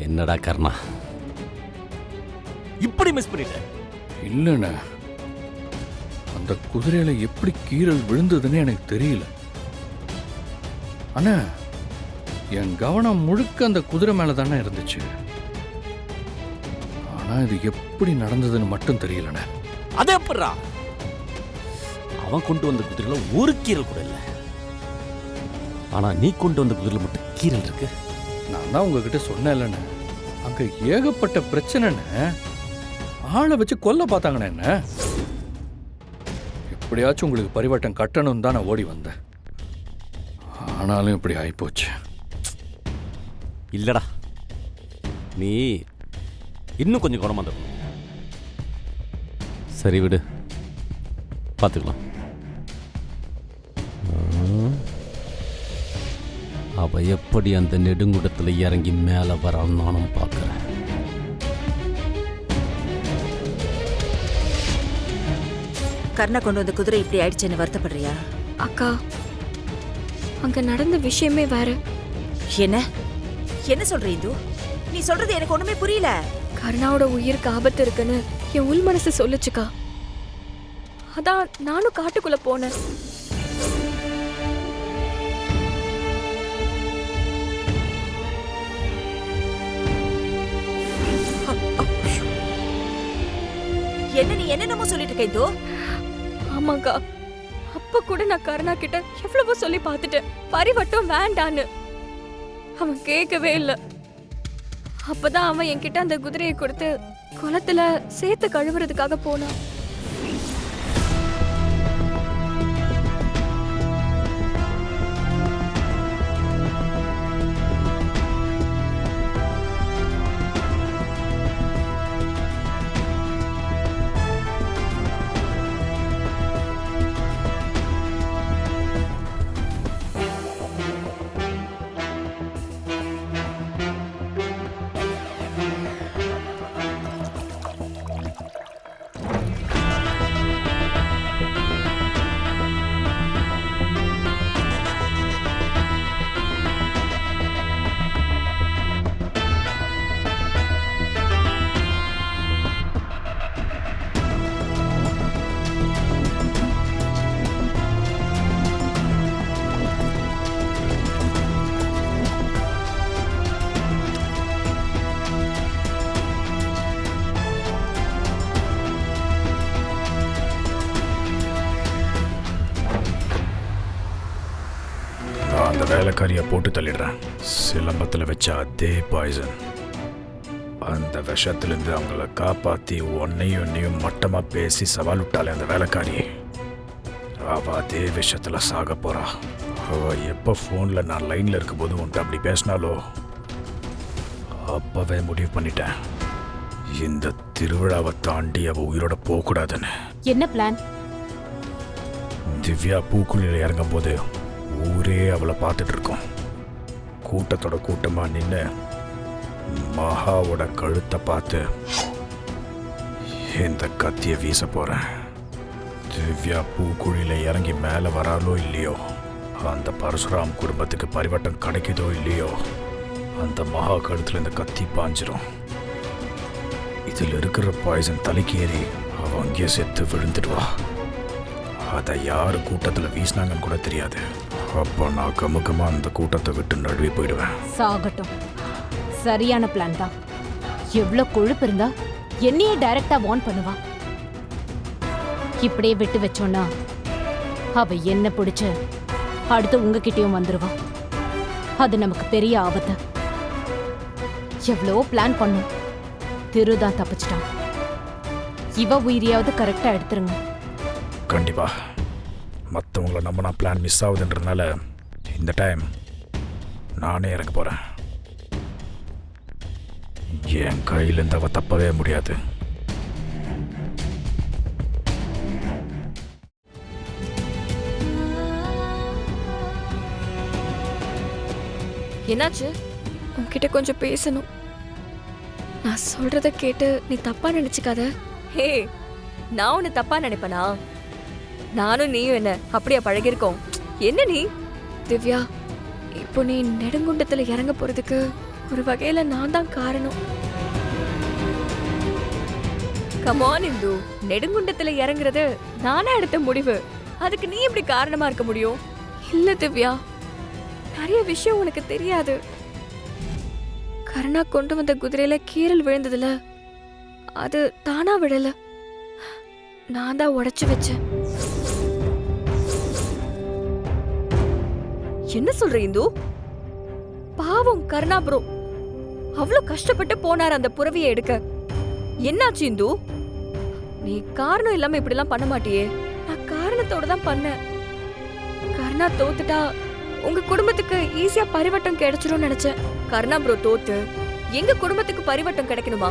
என்னடா கர்ணா இப்படி மிஸ் பண்ணிட்ட? இல்லைண்ணே, அந்த குதிரையில எப்படி கீறல் விழுந்ததுன்னு எனக்கு தெரியல. அண்ணா, என் கவனம் முழுக்க அந்த குதிரை மேல தானே இருந்துச்சு. ஆனா இது எப்படி நடந்ததுன்னு மட்டும் தெரியலண்ணே. அதே எப்படா? அவன் கொண்டு வந்த குதிரையில ஒரு கீரல் கூட இல்லை. ஆனா நீ கொண்டு வந்த குதிரையில மட்டும் கீரல் இருக்கு. நான் தான் உங்ககிட்ட சொன்னேன்லண்ணே, அங்க ஏகப்பட்ட பிரச்சனைண்ணே. ஆளை வச்சு கொல்ல பார்த்தாங்கண்ணே. என்ன எப்படியாச்சும் உங்களுக்கு பரிவட்டம் கட்டணும் தான் நான் ஓடி வந்தேன். ஆனாலும் இப்படி ஆயிப்போச்சு. இல்லடா, நீ இன்னும் கொஞ்சம் கவனமா இருக்கணும். சரி விடு, பார்த்துக்கலாம். அவ எப்படி அந்த நெடுங்குடத்தில் இறங்கி மேலே வரான்னு நானும் பார்க்குறேன். கர்ணா கொண்டு வந்த குதிரை இப்படி ஆயிடுச்சுன்னு வருத்தப்படுறியா? அக்கா, அங்க நடந்த விஷயமே வேற. என்ன என்ன சொல்ற இந்து? நீ சொல்றது எனக்கு ஒண்ணுமே புரியல. கர்ணாவோட உயிருக்கு ஆபத்து இருக்குன்னு என் உள் மனசு சொல்லுச்சுக்கா. அதான் நானும் காட்டுக்குள்ள போனேன். என்ன நீ என்னென்னமோ சொல்லிட்டு இருக்க இந்து? ஆமாக்கா, அப்ப கூட நான் கருணா கிட்ட எவ்வளவோ சொல்லி பார்த்துட்டேன், பரிவட்டம் வேண்டான்னு. அவன் கேட்கவே இல்லை. அப்பதான் அவன் என்கிட்ட அந்த குதிரையை கொடுத்து குளத்துல சேர்த்து கழுவுறதுக்காக போனான். அந்த வேலைக்காரியை போட்டு தள்ளிடுறேன். சிலம்பத்தில் வச்ச அதே பாய்சன். அந்த விஷத்திலிருந்து அவங்கள காப்பாற்றி ஒன்னையும் மட்டமாக பேசி சவால் விட்டாலே அந்த வேலைக்காரி, அவள் அதே விஷயத்தில் சாக போகிறா. அவள் எப்போ ஃபோனில் நான் லைனில் இருக்கும்போது உன்ட்டு அப்படி பேசினாலோ அப்போவே முடிவு பண்ணிட்டேன், இந்த திருவிழாவை தாண்டி அவள் உயிரோட போகக்கூடாதுன்னு. என்ன பிளான்? திவ்யா பூக்குழியில் இறங்கும் போது ஊரே அவளை பார்த்துட்டு இருக்கோம். கூட்டத்தோட கூட்டமா நின்று மகாவோட கழுத்தை பார்த்து இந்த கத்தியை வீச போறேன். திவ்யா பூக்குழியில இறங்கி மேலே வராலோ இல்லையோ, அந்த பரசுராம் குடும்பத்துக்கு பரிவட்டம் கிடைக்குதோ இல்லையோ, அந்த மகா கழுத்துல இந்த கத்தி பாஞ்சிரும். இதில் இருக்கிற பாய்சன் தலைக்கு ஏறி அவ அங்கேயே செத்து விழுந்துடுவா. அதை யாரு கூட்டத்தில் வீசினாங்கன்னு கூட தெரியாது. அப்போ நான் கமுக்கமா அந்த கூட்டத்தை விட்டு நழுவி போயிடுவேன். சாகட்டும், சரியான பிளான் தான். எவ்வளோ கொழுப்பு இருந்தா என்னையே டைரக்டா வார்ன் பண்ணுவா. இப்படியே விட்டு வச்சோன்னா அவ என்ன பிடிச்சு அடுத்து உங்ககிட்டயும் வந்துருவா. அது நமக்கு பெரிய ஆபத்து. எவ்வளோ பிளான் பண்ணும், திருதான் தப்பிச்சிட்டான். இவ உயிரியாவது கரெக்டா எடுத்துருங்க. கண்டிப்பா. மற்றவங்கள நம்பினா பிளான் மிஸ் ஆகுதுன்றதுனால இந்த டைம் நானே இறங்க போறேன். என் கையிலேருந்து அவ தப்பவே முடியாது. என்னாச்சு? உன்கிட்ட கொஞ்சம் பேசணும். நான் சொல்றத கேட்டு நீ தப்பா நினைச்சுக்காத. ஹே, நான் உன்னை தப்பா நினைப்பனா? நானும் நீயும் என்ன அப்படியா பழகிருக்கோம்? என்ன நீ? திவ்யா, இப்போ நீ நெடுங்குண்டத்துல இறங்க போறதுக்கு ஒரு வகையில நான் தான் காரணம். கமான் இந்து, நெடுங்குண்டத்துல இறங்குறது நானே எடுத்த முடிவு. அதுக்கு நீ எப்படி காரணமா இருக்க முடியும்? இல்ல திவ்யா, நிறைய விஷயம் உனக்கு தெரியாது. கருணா கொண்டு வந்த குதிரையில கீறல் விழுந்ததுல அது தானா விடல, நான் தான் உடைச்சு வச்சேன். என்ன சொல்ற இந்து? பாவம் கருணா ப்ரோ, அவ்வளவு கஷ்டப்பட்டு போனார் அந்த புறவியை எடுக்க. என்னாச்சு இந்து? நீ காரணம் இல்லாம இப்படி எல்லாம் பண்ண மாட்டியே. நான் காரணத்தோட தான் பண்ணேன். கருணா தோத்துட்டா உங்க குடும்பத்துக்கு ஈஸியா பரிவட்டம் கிடைச்சிரும் நினைச்சேன். கருணா ப்ரோ தோத்து எங்க குடும்பத்துக்கு பரிவட்டம் கிடைக்கணுமா?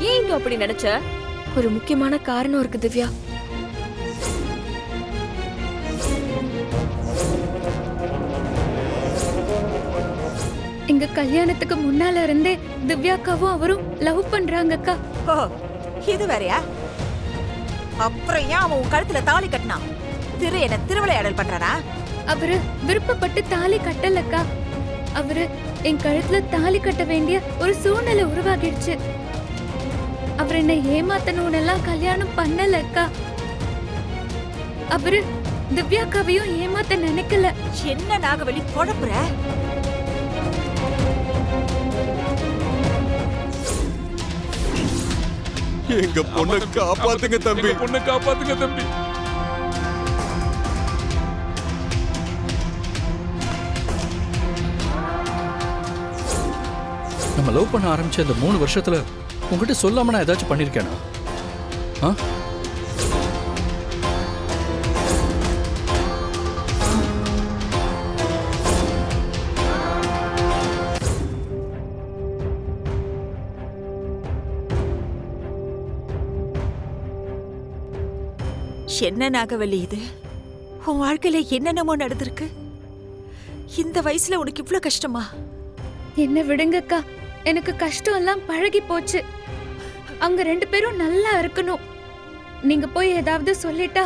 ஏன் இங்க அப்படி நினைச்ச? ஒரு முக்கியமான காரணம் இருக்கு திவ்யா. எங்க கல்யாணத்துக்கு முன்னால இருந்தே திவ்யாக்காவும் அவரும் லவ் பண்றாங்க அக்கா. ஓ, இது வேறயா? அப்புறம் ஏன் அவன் உன் கழுத்துல தாலி கட்டினான்? என்ன திருவிளையாடல் பண்றானா? அவரு விருப்பப்பட்டு தாலி கட்டலக்கா. அவரு என் கழுத்துல தாலி கட்ட வேண்டிய ஒரு சூழ்நிலை உருவாகிடுச்சு. அவர் என்ன ஏமாத்தணும்னு எல்லாம் கல்யாணம் பண்ணலக்கா. அவரு திவ்யாக்காவையும் ஏமாத்த நினைக்கல. என்ன நாகவலி குழப்புற? எங்க பொண்ணை காப்பாத்துங்க தம்பி, பொண்ணை காப்பாத்துங்க தம்பி. நம்ம லவ் பண்ண ஆரம்பிச்ச இந்த 3 வருஷத்துல உங்ககிட்ட சொல்லாம நான் ஏதாச்சும் பண்ணிருக்கேனா? ஆ? என்ன நாகவல்லி இது? உன் வாழ்க்கையில என்னென்னமோ நடந்திருக்கு. இந்த வயசுல உனக்கு இவ்வளவு கஷ்டமா? என்ன விடுங்கக்கா, எனக்கு கஷ்டம் எல்லாம் பழகி போச்சு. அவங்க 2 பேரும் நல்லா இருக்கணும். நீங்க போய் ஏதாவது சொல்லிட்டா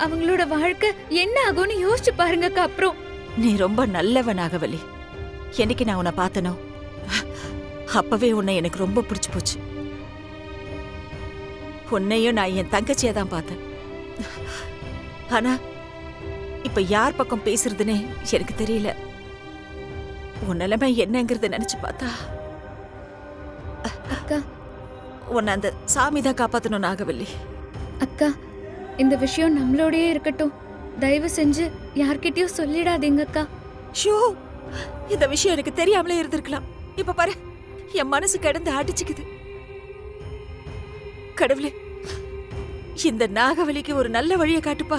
அவங்களோட வாழ்க்கை என்ன ஆகும்னு யோசிச்சு பாருங்கக்கா. அப்புறம் நீ ரொம்ப நல்லவ நாகவல்லி. என்னைக்கு நான் உன்னை பார்த்தனோ அப்பவே உன்னை எனக்கு ரொம்ப பிடிச்சு போச்சு. உன்னையும் நான் என் தங்கச்சியா தான் பார்த்தேன். ஆனா இப்ப யார் பக்கம் பேசுறதுன்னே எனக்கு தெரியல. உன் நிலைமை என்னங்கிறத நினைச்சு பார்த்தா அக்கா, உன்னை அந்த சாமி தான் காப்பாத்தணும் நாகவல்லி. அக்கா, இந்த விஷயம் நம்மளோடயே இருக்கட்டும். தயவு செஞ்சு யார்கிட்டயும் சொல்லிடாதீங்க அக்கா. ஷோ, இந்த விஷயம் எனக்கு தெரியாமலே இருந்திருக்கலாம். இப்ப பாரு, என் மனசு கிடந்து அடிச்சுக்குது. கடவுளே, இந்த நாகவலிக்கு ஒரு நல்ல வழியை காட்டுப்பா.